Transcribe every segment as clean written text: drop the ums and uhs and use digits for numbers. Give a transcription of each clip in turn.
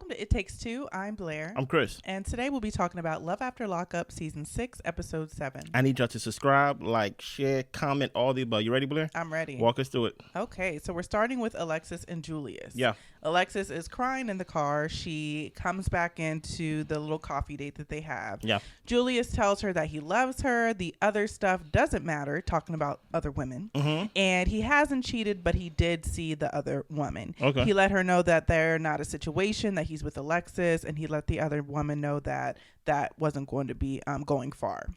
Welcome to It Takes Two. I'm Blair. I'm Chris. And today we'll be talking about Love After Lockup, Season 6, Episode 7. I need y'all to subscribe, like, share, comment, all the above. You ready, Blair? I'm ready. Walk us through it. Okay, so we're starting with Alexis and Julius. Yeah. Alexis is crying in the car. She comes back into the little coffee date that they have. Yeah. Julius tells her that he loves her. The other stuff doesn't matter, talking about other women. Mm-hmm. And he hasn't cheated, but he did see the other woman. Okay. He let her know that they're not a situation, that he's with Alexis, and he let the other woman know that that wasn't going to be going far.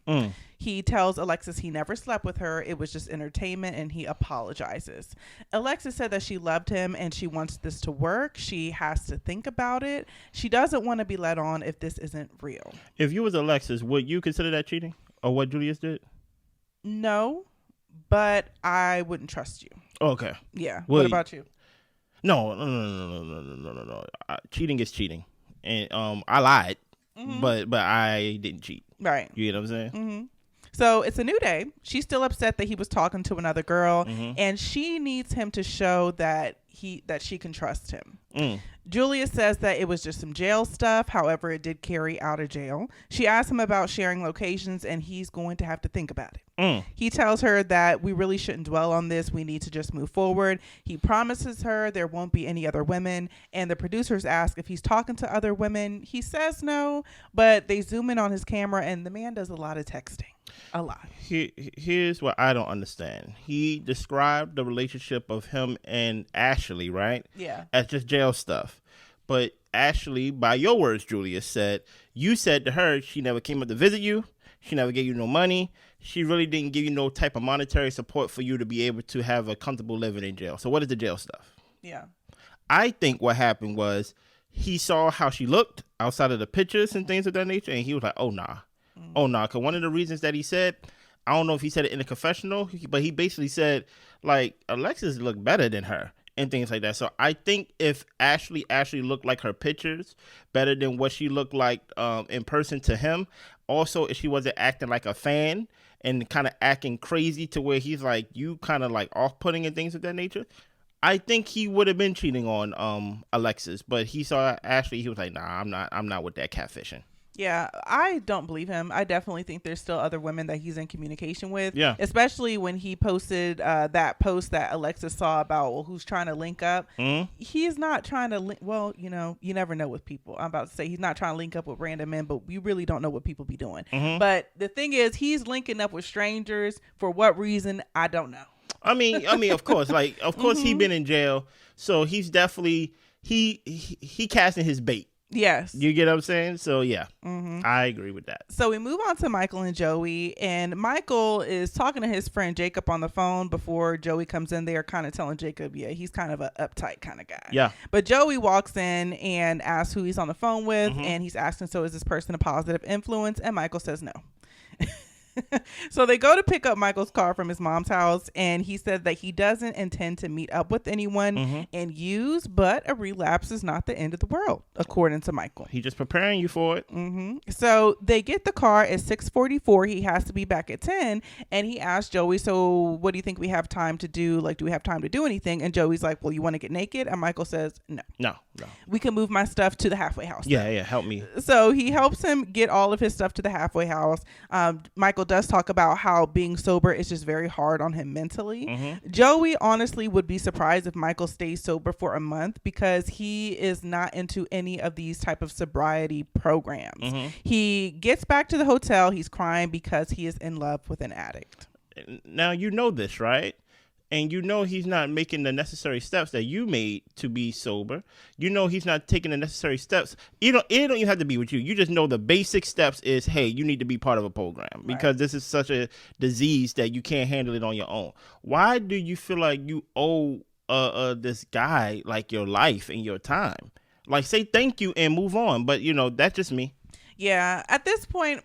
He tells Alexis he never slept with her. It was just entertainment, and he apologizes. Alexis said that she loved him and she wants this to work. She has to think about it. She doesn't want to be led on if this isn't real. If you was Alexis, would you consider that cheating or what Julius did? No, but I wouldn't trust you. Okay. Yeah. Well, what about you? No. Cheating is cheating, and I lied, but I didn't cheat. Right. You get what I'm saying? Mm-hmm. So it's a new day. She's still upset that he was talking to another girl, and she needs him to show that she can trust him. Julia says that it was just some jail stuff. However, it did carry out of jail. She asks him about sharing locations, and he's going to have to think about it. He tells her that we really shouldn't dwell on this. We need to just move forward. He promises her there won't be any other women, and the producers ask if he's talking to other women. He says no, but they zoom in on his camera, and the man does a lot of texting. A lot. Here's what I don't understand. He described the relationship of him and Ashley, right? Yeah. As just jail stuff. But Ashley, by your words, Julius, you said to her she never came up to visit you. She never gave you no money. She really didn't give you no type of monetary support for you to be able to have a comfortable living in jail. So what is the jail stuff? Yeah. I think what happened was he saw how she looked outside of the pictures and things of that nature, and he was like, oh, nah. Oh, no, because one of the reasons that he said, I don't know if he said it in the confessional, but he basically said, like, Alexis looked better than her and things like that. So I think if Ashley looked like her pictures better than what she looked like in person to him, also if she wasn't acting like a fan and kind of acting crazy to where he's like, you kind of like off-putting and things of that nature, I think he would have been cheating on Alexis. But he saw Ashley, he was like, nah, I'm not with that catfishing. Yeah, I don't believe him. I definitely think there's still other women that he's in communication with. Yeah. Especially when he posted that post that Alexis saw about who's trying to link up. He's not trying to link. Well, you never know with people. I'm about to say he's not trying to link up with random men, but we really don't know what people be doing. But the thing is, he's linking up with strangers. For what reason? I don't know. I mean, of course, he been in jail. So he's definitely, he casting his bait. Yes. You get what I'm saying? So, yeah, I agree with that. So we move on to Michael and Joey, and Michael is talking to his friend Jacob on the phone before Joey comes in there, kind of telling Jacob, yeah, he's kind of an uptight kind of guy. Yeah. But Joey walks in and asks who he's on the phone with, and he's asking, so is this person a positive influence? And Michael says no. So they go to pick up Michael's car from his mom's house, and he said that he doesn't intend to meet up with anyone and use, but a relapse is not the end of the world, according to Michael. He's just preparing you for it. So they get the car at 6:44. He has to be back at 10, and he asked Joey, so what do you think we have time to do? Like, do we have time to do anything? And Joey's like, well, you want to get naked? And Michael says, no. We can move my stuff to the halfway house. Yeah, help me. So he helps him get all of his stuff to the halfway house. Michael does talk about how being sober is just very hard on him mentally. Joey honestly would be surprised if Michael stays sober for a month because he is not into any of these type of sobriety programs. He gets back to the hotel. He's crying because he is in love with an addict. Now, you know this, right? And you know he's not making the necessary steps that you made to be sober. You know he's not taking the necessary steps. It don't even have to be with you. You just know the basic steps is, hey, you need to be part of a program because this is such a disease that you can't handle it on your own. Why do you feel like you owe this guy like your life and your time? Like, say thank you and move on. But, that's just me. Yeah. At this point,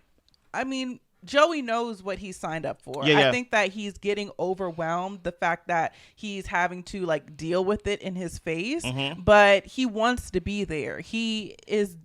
I mean, Joey knows what he's signed up for. Yeah. I think that he's getting overwhelmed, the fact that he's having to deal with it in his face, but he wants to be there. He is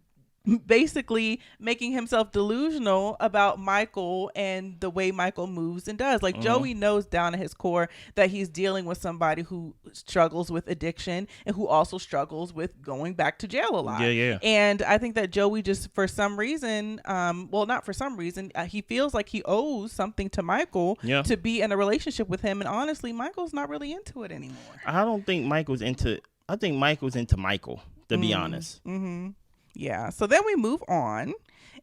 basically making himself delusional about Michael and the way Michael moves and does. Like Joey knows down at his core that he's dealing with somebody who struggles with addiction and who also struggles with going back to jail a lot. Yeah. And I think that Joey just for some reason, well, not for some reason, he feels like he owes something to Michael to be in a relationship with him. And honestly, Michael's not really into it anymore. I don't think Michael's into. I think Michael's into Michael, to be honest. Mm-hmm. Yeah. So then we move on.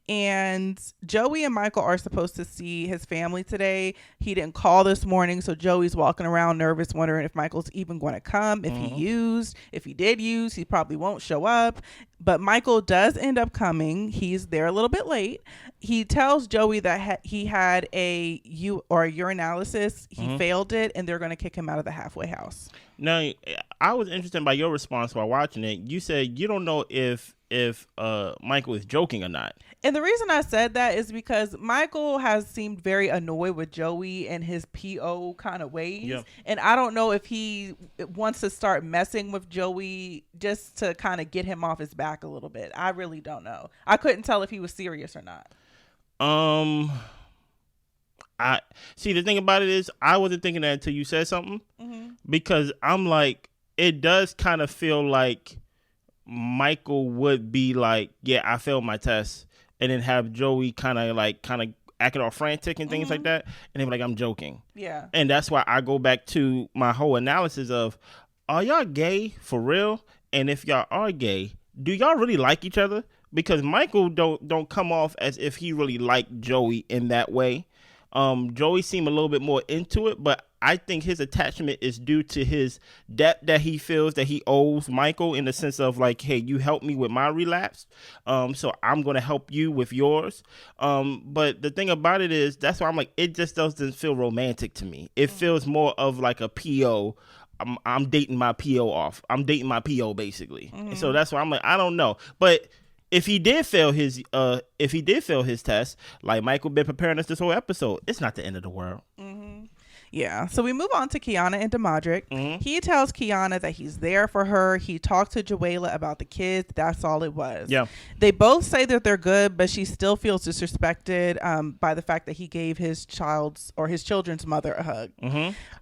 And Joey and Michael are supposed to see his family today. He didn't call this morning, so Joey's walking around nervous, wondering if Michael's even going to come. If he did use, he probably won't show up. But Michael does end up coming. He's there a little bit late. He tells Joey that he had a urinalysis. He failed it, and they're going to kick him out of the halfway house. Now, I was interested by your response while watching it. You said you don't know if Michael is joking or not. And the reason I said that is because Michael has seemed very annoyed with Joey and his PO kind of ways. Yeah. And I don't know if he wants to start messing with Joey just to kind of get him off his back a little bit. I really don't know. I couldn't tell if he was serious or not. I see, the thing about it is I wasn't thinking that until you said something, because I'm like, it does kind of feel like Michael would be like, yeah, I failed my test, and then have Joey kind of acting all frantic and things like that, and they be like, I'm joking. Yeah. And that's why I go back to my whole analysis of, are y'all gay for real? And if y'all are gay, do y'all really like each other? Because Michael don't come off as if he really liked Joey in that way. Joey seemed a little bit more into it, but I think his attachment is due to his debt that he feels that he owes Michael, in the sense of like, hey, you helped me with my relapse, so I'm going to help you with yours. But the thing about it is, that's why I'm like, it just doesn't feel romantic to me. It feels more of like a PO. I'm dating my PO off. I'm dating my PO basically. And so that's why I'm like, I don't know. But if he did fail his test, like Michael been preparing us this whole episode, it's not the end of the world. Yeah. So we move on to Kiana and Damodrick. He tells Kiana that he's there for her. He talked to Joella about the kids. That's all it was. Yeah. They both say that they're good, but she still feels disrespected by the fact that he gave his children's mother a hug.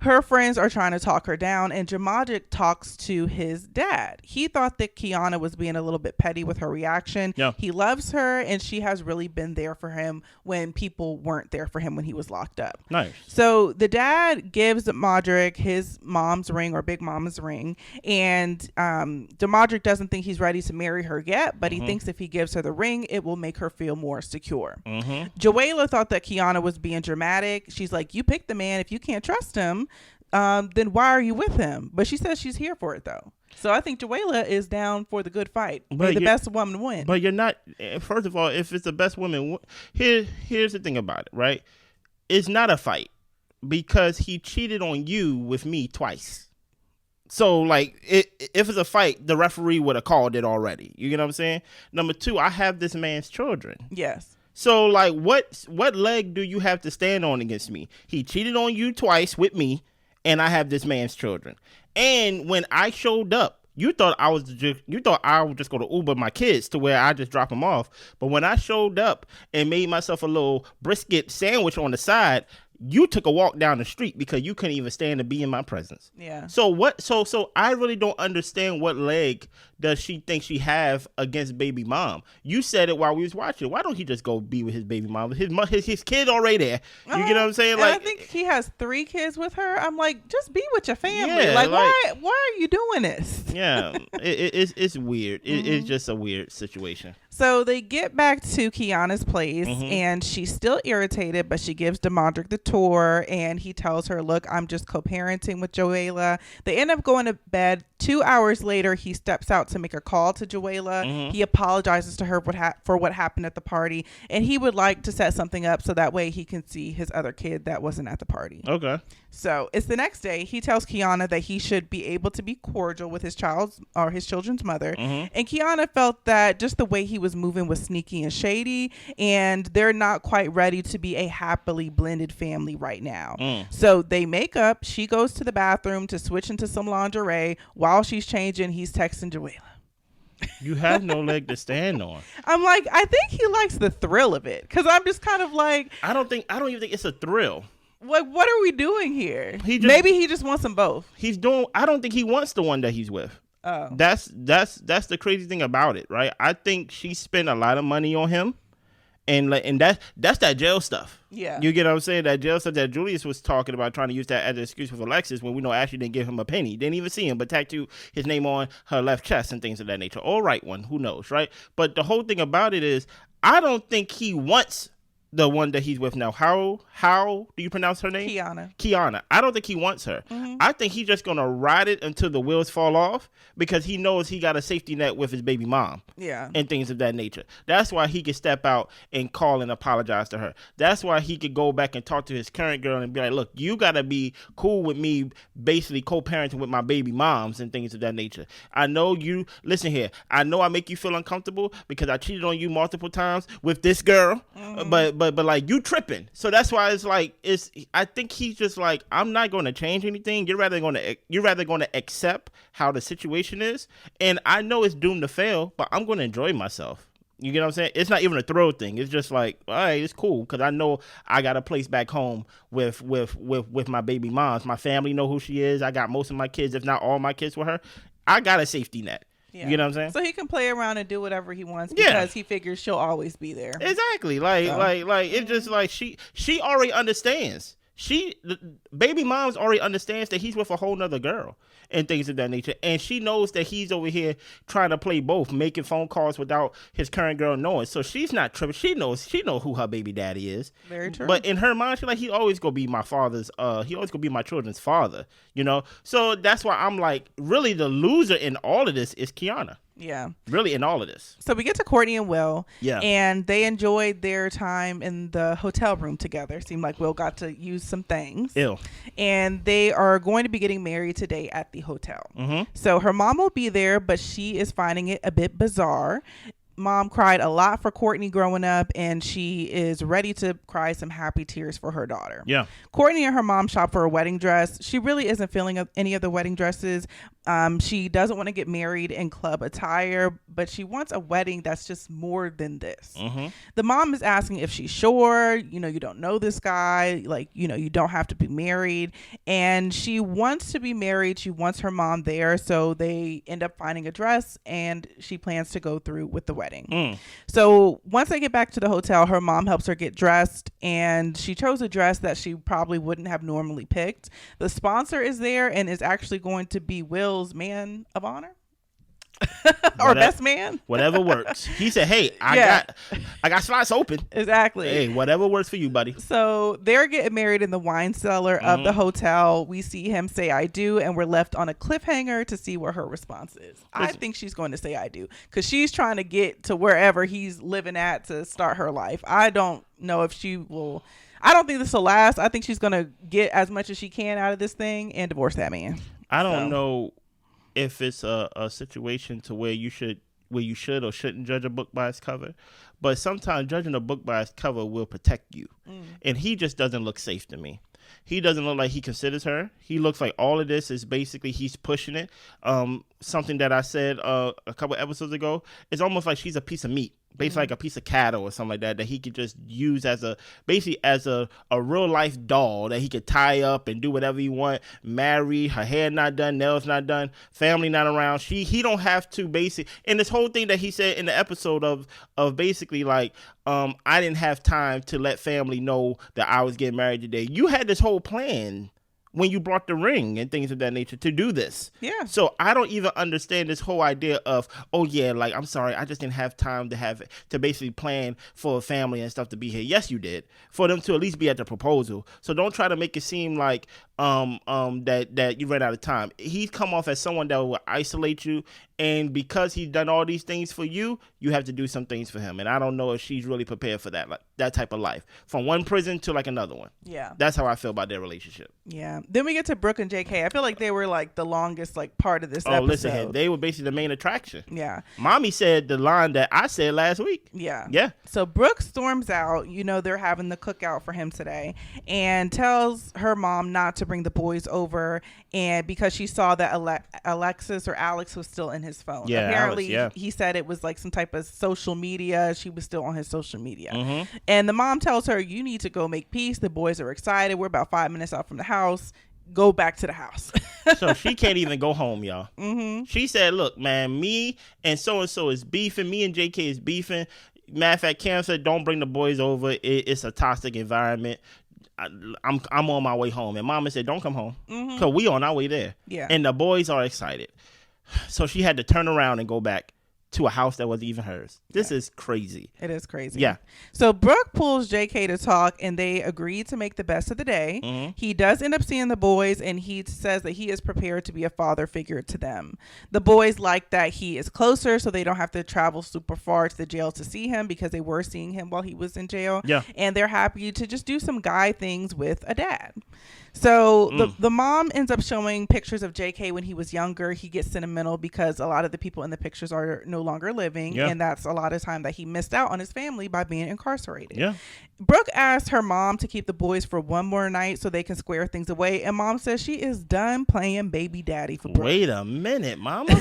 Her friends are trying to talk her down, and Damodrick talks to his dad. He thought that Kiana was being a little bit petty with her reaction. Yeah. He loves her, and she has really been there for him when people weren't there for him when he was locked up. Nice. So the dad gives Damodrick his mom's ring, or Big Mama's ring, and Damodrick doesn't think he's ready to marry her yet, but he thinks if he gives her the ring, it will make her feel more secure. Joella thought that Kiana was being dramatic. She's like, you picked the man. If you can't trust him, then why are you with him? But she says she's here for it, though. So I think Joella is down for the good fight. May the best woman win. But you're not. First of all, if it's the best woman, here's the thing about it, right? It's not a fight, because he cheated on you with me twice. So, like, if it's a fight, the referee would have called it already. You get what I'm saying? Number two, I have this man's children. Yes. So, like, what leg do you have to stand on against me? He cheated on you twice with me, and I have this man's children. And when I showed up, you thought I would just go to Uber my kids to where I just drop them off. But when I showed up and made myself a little brisket sandwich on the side, you took a walk down the street because you couldn't even stand to be in my presence. Yeah. So what? So I really don't understand what leg does she think she have against baby mom. You said it while we was watching. Why don't he just go be with his baby mom? His kid already there. You get what I'm saying? Like, I think he has 3 kids with her. I'm like, just be with your family. Yeah, like why are you doing this? Yeah, it's weird. It's just a weird situation. So they get back to Kiana's place, and she's still irritated, but she gives Damodrick the tour, and he tells her, look, I'm just co-parenting with Joella. They end up going to bed. 2 hours later, he steps out to make a call to Joella. He apologizes to her for what happened at the party, and he would like to set something up so that way he can see his other kid that wasn't at the party. Okay. So it's the next day. He tells Kiana that he should be able to be cordial with his children's mother. And Kiana felt that just the way he was moving was sneaky and shady, and they're not quite ready to be a happily blended family right now. So they make up. She goes to the bathroom to switch into some lingerie. While she's changing, he's texting Joella. You have no leg to stand on. I'm like, I think he likes the thrill of it, because I'm just kind of like, I don't even think it's a thrill. Like, what are we doing here? Maybe he just wants them both. I don't think he wants the one that he's with. Oh. That's the crazy thing about it, right? I think she spent a lot of money on him, and that's that jail stuff. Yeah. You get what I'm saying? That jail stuff that Julius was talking about, trying to use that as an excuse with Alexis, when we know Ashley didn't give him a penny. Didn't even see him, but tattooed his name on her left chest and things of that nature. Or right one, who knows, right? But the whole thing about it is, I don't think he wants the one that he's with now. How do you pronounce her name? Kiana. I don't think he wants her. Mm-hmm. I think he's just gonna ride it until the wheels fall off, because he knows he got a safety net with his baby mom. Yeah. And things of that nature. That's why he could step out and call and apologize to her. That's why he could go back and talk to his current girl and be like, look, you gotta be cool with me basically co-parenting with my baby moms and things of that nature. I know you, listen here, I know I make you feel uncomfortable because I cheated on you multiple times with this girl, but like, you tripping. So that's why it's like, I think he's just like, I'm not going to change anything. You're rather going to accept how the situation is, and I know it's doomed to fail, but I'm going to enjoy myself. You get what I'm saying? It's not even a throw thing. It's just like, all right, it's cool, because I know I got a place back home with my baby moms. My family know who she is. I got most of my kids, if not all my kids, with her. I got a safety net. Yeah. You know what I'm saying? So he can play around and do whatever he wants, because he figures she'll always be there. Exactly. Like it's just like she already understands. Baby mom's already understands that he's with a whole nother girl and things of that nature. And she knows that he's over here trying to play both, making phone calls without his current girl knowing. So she's not tripping. She knows who her baby daddy is. Very true. But in her mind, she's like, he always gonna be my father's, he always gonna be my children's father, you know? So that's why I'm like, really the loser in all of this is Kiana. Yeah. Really, in all of this. So we get to Courtney and Will. Yeah. And they enjoyed their time in the hotel room together. Seemed like Will got to use some things. Ew. And they are going to be getting married today at the hotel. Mm-hmm. So her mom will be there, but she is finding it a bit bizarre. Mom cried a lot for Courtney growing up, and she is ready to cry some happy tears for her daughter. Yeah. Courtney and her mom shop for a wedding dress. She really isn't feeling any of the wedding dresses. She doesn't want to get married in club attire, but she wants a wedding that's just more than this. Mm-hmm. The mom is asking if she's sure, you don't know this guy, like, you don't have to be married. And she wants to be married. She wants her mom there. So they end up finding a dress, and she plans to go through with the wedding. So once they get back to the hotel, her mom helps her get dressed, and she chose a dress that she probably wouldn't have normally picked. The sponsor is there and is actually going to be Will's man of honor. Or best man. Whatever works. He said, hey, I got slots open. Exactly. Hey, whatever works for you, buddy. So they're getting married in the wine cellar of the hotel. We see him say I do, and we're left on a cliffhanger to see what her response is. I think she's going to say I do, because she's trying to get to wherever he's living at to start her life. I don't know if she will. I don't think this will last. I think she's going to get as much as she can out of this thing and divorce that man. I don't know if it's a situation to where you should or shouldn't judge a book by its cover, but sometimes judging a book by its cover will protect you. And he just doesn't look safe to me. He doesn't look like he considers her. He looks like all of this is basically he's pushing it. Something that I said a couple episodes ago, it's almost like she's a piece of meat, basically like a piece of cattle or something like that he could just use as a real life doll that he could tie up and do whatever he want. Married, her hair not done, nails not done, family not around. He don't have to basically. And this whole thing that he said in the episode of basically like, I didn't have time to let family know that I was getting married today. You had this whole plan when you brought the ring and things of that nature to do this. Yeah. So I don't even understand this whole idea of, oh yeah, like, I'm sorry, I just didn't have time to basically plan for a family and stuff to be here. Yes, you did. For them to at least be at the proposal. So don't try to make it seem like that you ran out of time. He's come off as someone that will isolate you, and because he's done all these things for you, you have to do some things for him. And I don't know if she's really prepared for that. Like, that type of life, from one prison to like another one. Yeah. That's how I feel about their relationship. Yeah. Then we get to Brooke and JK. I feel like they were like the longest like part of this episode. Listen here. They were basically the main attraction. Yeah. Mommy said the line that I said last week. Yeah. Yeah. So Brooke storms out. You know, they're having the cookout for him today, and tells her mom not to bring the boys over, and because she saw that Alexis or Alex was still in his phone. Yeah, Apparently, Alex, yeah. he said it was like some type of social media. She was still on his social media. Mm-hmm. And the mom tells her, you need to go make peace. The boys are excited. We're about 5 minutes out from the house. Go back to the house. So she can't even go home, y'all. Mm-hmm. She said, look, man, me and so is beefing. Me and JK is beefing. Matter of fact, Cam said, don't bring the boys over. It's a toxic environment. I'm on my way home. And Mama said, don't come home. Because we on our way there. Yeah. And the boys are excited. So she had to turn around and go back to a house that wasn't even hers. This is crazy. It is crazy. Yeah. So Brooke pulls JK to talk, and they agree to make the best of the day. Mm-hmm. He does end up seeing the boys, and he says that he is prepared to be a father figure to them. The boys like that he is closer, so they don't have to travel super far to the jail to see him, because they were seeing him while he was in jail. Yeah. And they're happy to just do some guy things with a dad. So the mom ends up showing pictures of JK when he was younger. He gets sentimental because a lot of the people in the pictures are no longer living. Yeah. And that's a lot of time that he missed out on his family by being incarcerated. Yeah. Brooke asked her mom to keep the boys for one more night so they can square things away. And mom says she is done playing baby daddy for Brooke. Wait a minute, Mama.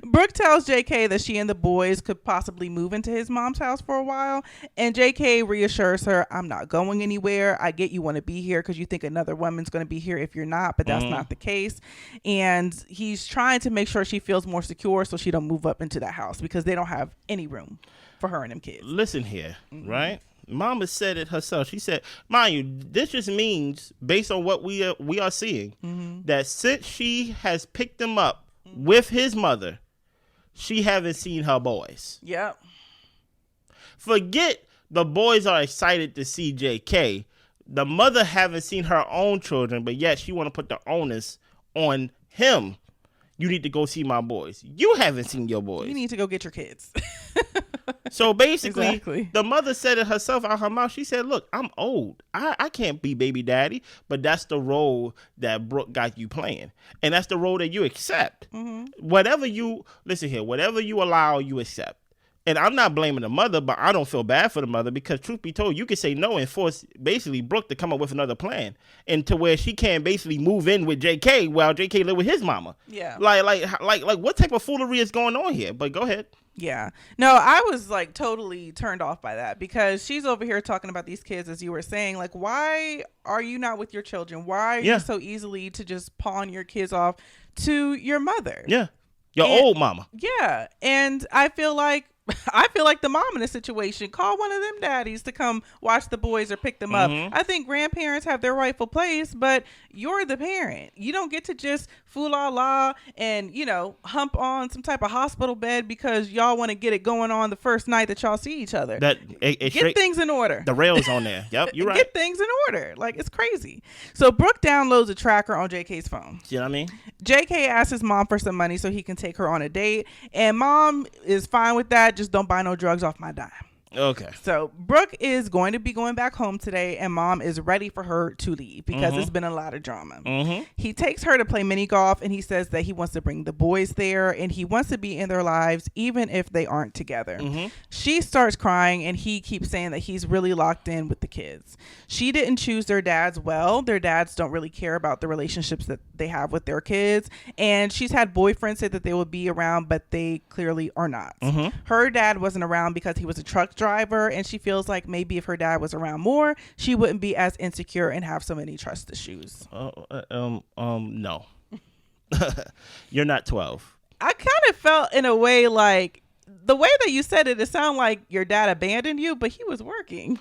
Brooke tells JK that she and the boys could possibly move into his mom's house for a while. And JK reassures her, I'm not going anywhere. I get you want to be here because you think another woman's going to be here if you're not, but that's not the case. And he's trying to make sure she feels more secure so she don't move up into that house, because they don't have any room for her and them kids. Listen here, right? Mama said it herself. She said, mind you, this just means, based on what we are seeing, that since she has picked him up with his mother, she haven't seen her boys. Yep. Forget the boys are excited to see JK. The mother haven't seen her own children, but yet she want to put the onus on him. You need to go see my boys. You haven't seen your boys. You need to go get your kids. So basically, Exactly. the mother said it herself out her mouth. She said, look, I'm old. I can't be baby daddy, but that's the role that Brooke got you playing. And that's the role that you accept. Whatever you allow, you accept. And I'm not blaming the mother, but I don't feel bad for the mother, because truth be told, you can say no and force basically Brooke to come up with another plan, and to where she can basically move in with JK while JK live with his mama. Yeah. Like what type of foolery is going on here? But go ahead. Yeah. No, I was like totally turned off by that, because she's over here talking about these kids, as you were saying, like, why are you not with your children? Why are you so easily to just pawn your kids off to your mother? Yeah. Your old mama. Yeah. And I feel like the mom in this situation, call one of them daddies to come watch the boys or pick them up. I think grandparents have their rightful place, but you're the parent. You don't get to just fool la and, hump on some type of hospital bed because y'all want to get it going on the first night that y'all see each other. Get things in order. The rails on there. Yep, you're right. Get things in order. Like, it's crazy. So Brooke downloads a tracker on JK's phone. You know what I mean? JK asks his mom for some money so he can take her on a date, and mom is fine with that. Just don't buy no drugs off my dime. Okay. So Brooke is going to be going back home today, and mom is ready for her to leave because it's been a lot of drama. He takes her to play mini golf, and he says that he wants to bring the boys there, and he wants to be in their lives even if they aren't together. She starts crying, and he keeps saying that he's really locked in with the kids. She didn't choose their dads well. Their dads don't really care about the relationships that they have with their kids, and she's had boyfriends say that they will be around, but they clearly are not. Her dad wasn't around because he was a truck driver, and she feels like maybe if her dad was around more, she wouldn't be as insecure and have so many trust issues. No. You're not 12. I kind of felt in a way like the way that you said it sounded like your dad abandoned you, but he was working.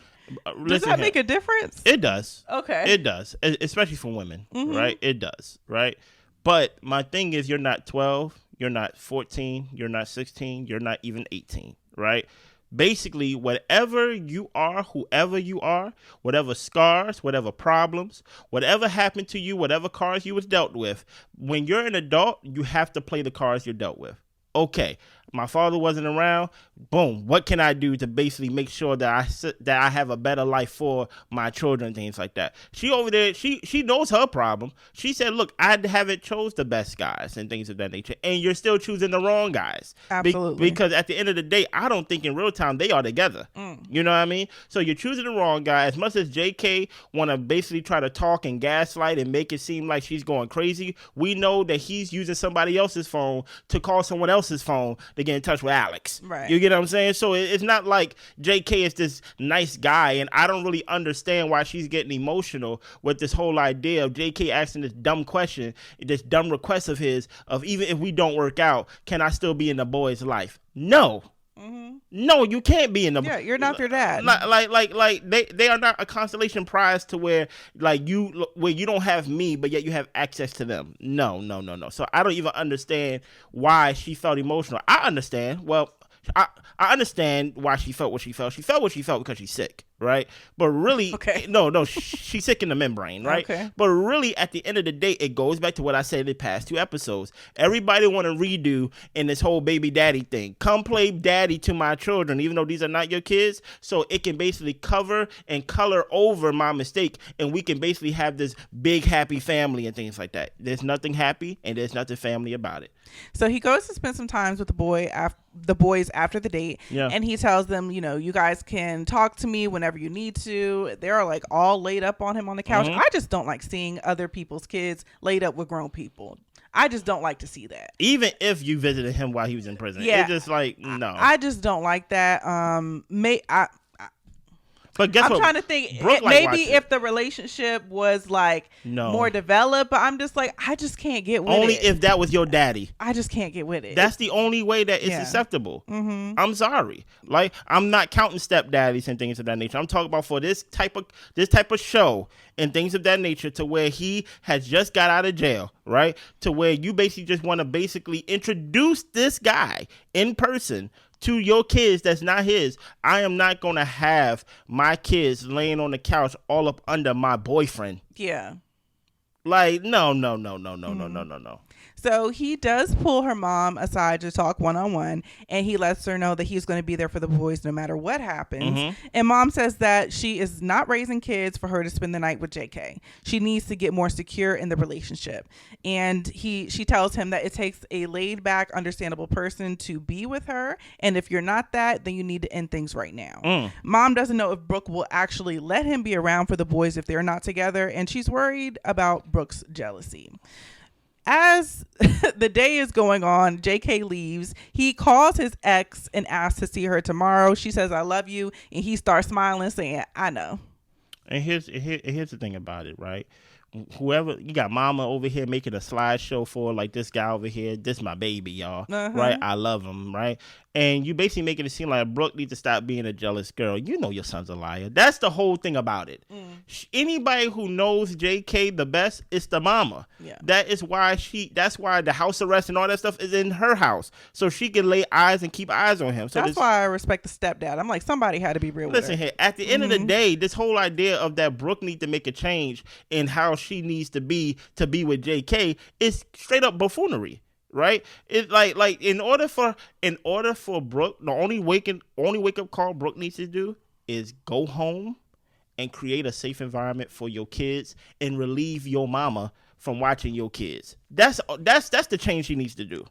Does that make a difference? It does. Okay. It does, especially for women, right? It does, right? But my thing is, you're not 12, you're not 14, you're not 16, you're not even 18, right? Basically, whatever you are, whoever you are, whatever scars, whatever problems, whatever happened to you, whatever cards you was dealt with, when you're an adult, you have to play the cards you're dealt with. Okay, My father wasn't around. Boom. What can I do to basically make sure that I have a better life for my children, things like that. She over there, she knows her problem. She said, look, I haven't chose the best guys and things of that nature. And you're still choosing the wrong guys. Absolutely. Because at the end of the day, I don't think in real time they are together. You know what I mean? So you're choosing the wrong guy. As much as JK want to basically try to talk and gaslight and make it seem like she's going crazy, we know that he's using somebody else's phone to call someone else's phone to get in touch with Alex. Right. You get what I'm saying? So it's not like JK is this nice guy, and I don't really understand why she's getting emotional with this whole idea of JK asking this dumb question, this dumb request of his, of even if we don't work out, can I still be in the boy's life? No. No, you can't be in the. Yeah, you're not their dad. Like they are not a constellation prize to where where you don't have me, but yet you have access to them. No. So I don't even understand why she felt emotional. I understand. Well, I understand why she felt what she felt. She felt what she felt because she's sick, right? But really, okay. No, she's sick in the membrane, right? Okay. But really, at the end of the day, it goes back to what I said in the past 2 episodes. Everybody want to redo in this whole baby daddy thing. Come play daddy to my children, even though these are not your kids, so it can basically cover and color over my mistake, and we can basically have this big happy family and things like that. There's nothing happy and there's nothing family about it. So he goes to spend some time with the boys after the date, and he tells them, you guys can talk to me whenever you need to. They're like all laid up on him on the couch. I just don't like seeing other people's kids laid up with grown people. I just don't like to see that. Even if you visited him while he was in prison. Yeah. It's just like, no. I just don't like that. But guess what? I'm trying to think. Maybe if the relationship was more developed, but I'm just like, I just can't get with it. Only if that was your daddy. I just can't get with it. That's the only way that it's acceptable. I'm sorry. Like, I'm not counting stepdaddies and things of that nature. I'm talking about for this type of show and things of that nature, to where he has just got out of jail, right? To where you basically just want to basically introduce this guy in person to your kids that's not his. I am not going to have my kids laying on the couch all up under my boyfriend. Yeah. Like, no. So he does pull her mom aside to talk one-on-one, and he lets her know that he's going to be there for the boys no matter what happens. And mom says that she is not raising kids for her to spend the night with JK. She needs to get more secure in the relationship. And she tells him that it takes a laid-back, understandable person to be with her, and if you're not that, then you need to end things right now. Mom doesn't know if Brooke will actually let him be around for the boys if they're not together, and she's worried about Brooke's jealousy. As the day is going on, JK leaves. He calls his ex and asks to see her tomorrow. She says, I love you. And he starts smiling, saying, I know. And here's the thing about it, right? Whoever, you got mama over here making a slideshow for like this guy over here. This my baby, y'all. Right? I love him, right? And you basically making it seem like Brooke needs to stop being a jealous girl. You know your son's a liar. That's the whole thing about it. Anybody who knows JK the best, it's the mama. Yeah. That's why the house arrest and all that stuff is in her house. So she can lay eyes and keep eyes on him. So that's why I respect the stepdad. I'm like, somebody had to be real with her. Listen here, at the end of the day, this whole idea of that Brooke need to make a change in how she needs to be with JK is straight up buffoonery. Right? It's like in order for Brooke, the only wake up call Brooke needs to do is go home and create a safe environment for your kids and relieve your mama from watching your kids. That's the change she needs to do.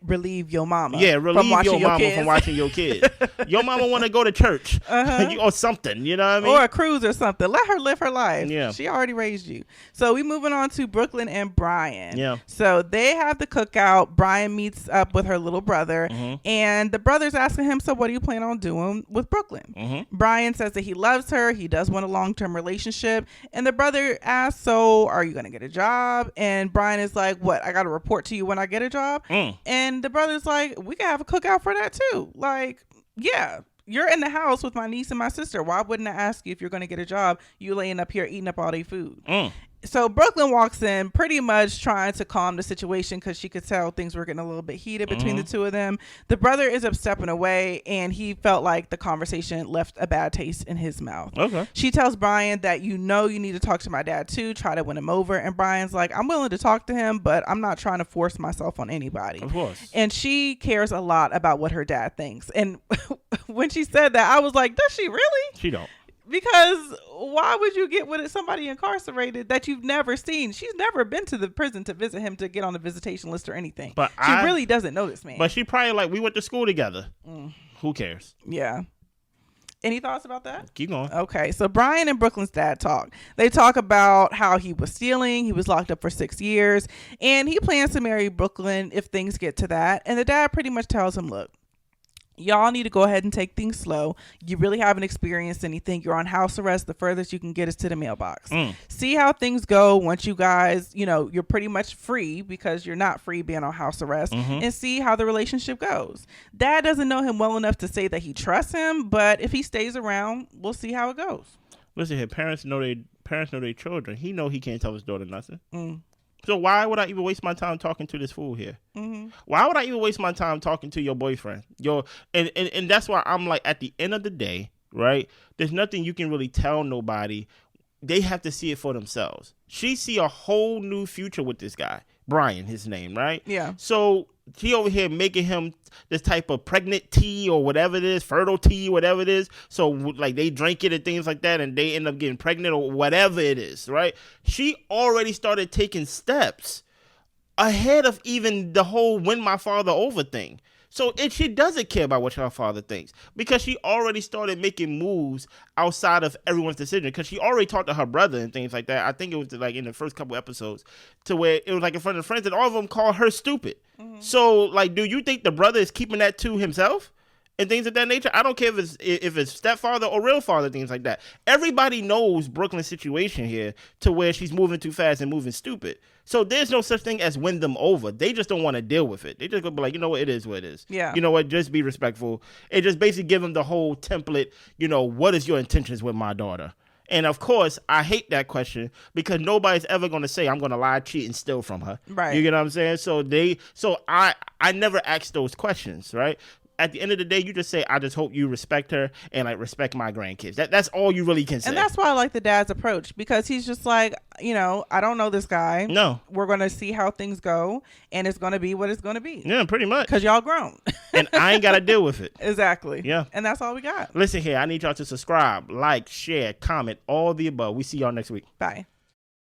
Relieve your mama. Yeah, relieve your mama from watching your kids. Your mama want to go to church or something, you know what I mean? Or a cruise or something. Let her live her life. Yeah. She already raised you. So we moving on to Brooklyn and Brian. Yeah. So they have the cookout. Brian meets up with her little brother, and the brother's asking him, so what do you plan on doing with Brooklyn? Brian says that he loves her. He does want a long-term relationship. And the brother asks, so are you going to get a job? And Brian is like, what? I got to report to you when I get a job? And the brother's like, we can have a cookout for that too. Like, yeah, you're in the house with my niece and my sister. Why wouldn't I ask you if you're going to get a job? You laying up here eating up all their food. So Brooklyn walks in pretty much trying to calm the situation because she could tell things were getting a little bit heated between the two of them. The brother is up stepping away, and he felt like the conversation left a bad taste in his mouth. Okay. She tells Brian that you need to talk to my dad too, try to win him over. And Brian's like, I'm willing to talk to him, but I'm not trying to force myself on anybody. Of course. And she cares a lot about what her dad thinks. And when she said that, I was like, does she really? She don't. Because why would you get with somebody incarcerated that you've never seen? She's never been to the prison to visit him, to get on the visitation list or anything. But she really doesn't know this man. But she probably like, we went to school together. Who cares? Yeah. Any thoughts about that? Keep going. Okay, so Brian and Brooklyn's dad talk. They talk about how he was stealing. He was locked up for 6 years. And he plans to marry Brooklyn if things get to that. And the dad pretty much tells him, look, y'all need to go ahead and take things slow. You really haven't experienced anything. You're on house arrest. The furthest you can get is to the mailbox. See how things go once you guys, you're pretty much free, because you're not free being on house arrest, and see how the relationship goes. Dad doesn't know him well enough to say that he trusts him, but if he stays around, we'll see how it goes. Listen here, parents know their children. He know he can't tell his daughter nothing. So why would I even waste my time talking to this fool here? Why would I even waste my time talking to your boyfriend? And that's why I'm like, at the end of the day, right? There's nothing you can really tell nobody. They have to see it for themselves. She see a whole new future with this guy, Brian, his name, right? Yeah. So she over here making him this type of pregnant tea or whatever it is, fertile tea, whatever it is. So like they drink it and things like that, and they end up getting pregnant or whatever it is, right? She already started taking steps ahead of even the whole win my father over thing. So she doesn't care about what her father thinks, because she already started making moves outside of everyone's decision, because she already talked to her brother and things like that. I think it was like in the first couple episodes, to where it was like in front of friends, and all of them called her stupid. So like, do you think the brother is keeping that to himself and things of that nature? I don't care if it's stepfather or real father, things like that. Everybody knows Brooklyn's situation here, to where she's moving too fast and moving stupid. So there's no such thing as win them over. They just don't want to deal with it. They just gonna be like, you know what, it is what it is. Yeah. You know what, just be respectful. It just basically give them the whole template, what is your intentions with my daughter? And of course, I hate that question, because nobody's ever going to say, I'm going to lie, cheat, and steal from her. Right. You get what I'm saying? So I never ask those questions, right? At the end of the day, you just say, I just hope you respect her and like respect my grandkids. That's all you really can say. And that's why I like the dad's approach, because he's just like, I don't know this guy. No. We're going to see how things go, and it's going to be what it's going to be. Yeah, pretty much. Because y'all grown. And I ain't got to deal with it. Exactly. Yeah. And that's all we got. Listen here, I need y'all to subscribe, like, share, comment, all the above. We see y'all next week. Bye.